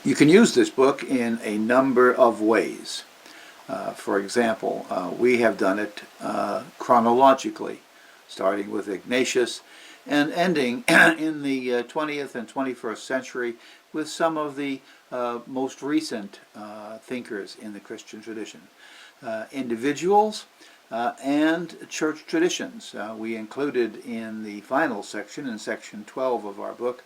You can use this book in a number of ways. For example, we have done it chronologically, starting with Ignatius and ending in the 20th and 21st century with some of the most recent thinkers in the Christian tradition. Individuals and church traditions. We included in the final section, in section 12 of our book,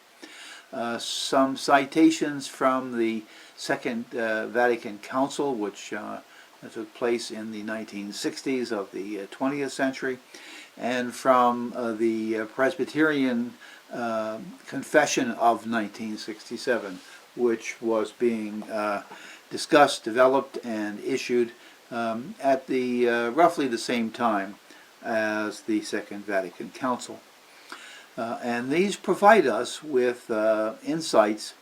some citations from the Second Vatican Council, which took place in the 1960s of the 20th century, and from the Presbyterian Confession of 1967, which was being discussed, developed, and issued at the roughly the same time as the Second Vatican Council. And these provide us with insights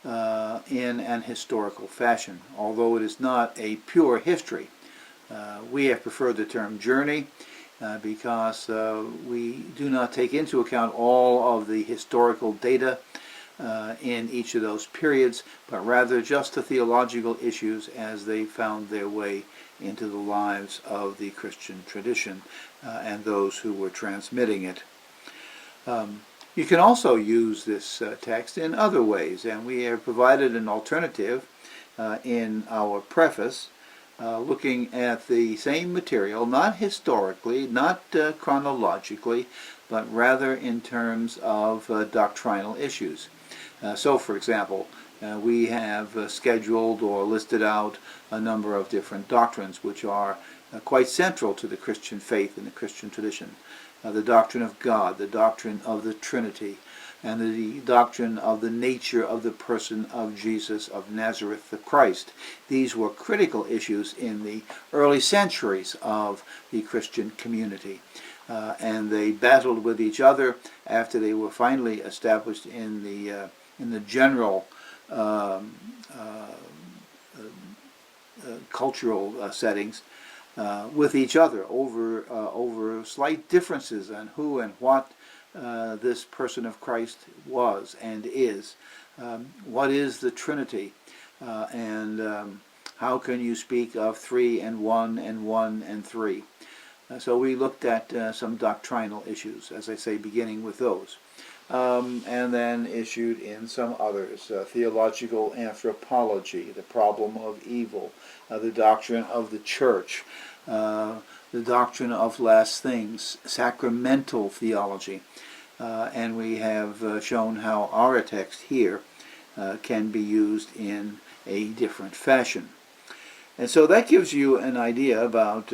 in an historical fashion, although it is not a pure history. We have preferred the term journey because we do not take into account all of the historical data in each of those periods, but rather just the theological issues as they found their way into the lives of the Christian tradition and those who were transmitting it. You can also use this text in other ways, and we have provided an alternative in our preface, looking at the same material, not historically, not chronologically, but rather in terms of doctrinal issues. So, for example, we have scheduled or listed out a number of different doctrines which are quite central to the Christian faith and the Christian tradition. The doctrine of God, the doctrine of the Trinity, and the doctrine of the nature of the person of Jesus of Nazareth the Christ. These were critical issues in the early centuries of the Christian community. And they battled with each other after they were finally established in the general cultural settings with each other over slight differences on who and what this person of Christ was and is. What is the Trinity? And how can you speak of three and one and three? So we looked at some doctrinal issues, as I say, beginning with those. And then issued in some others, theological anthropology, the problem of evil, the doctrine of the church, the doctrine of last things, sacramental theology, and we have shown how our text here can be used in a different fashion. And so that gives you an idea about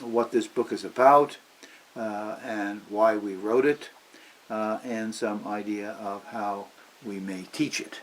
what this book is about and why we wrote it, and some idea of how we may teach it.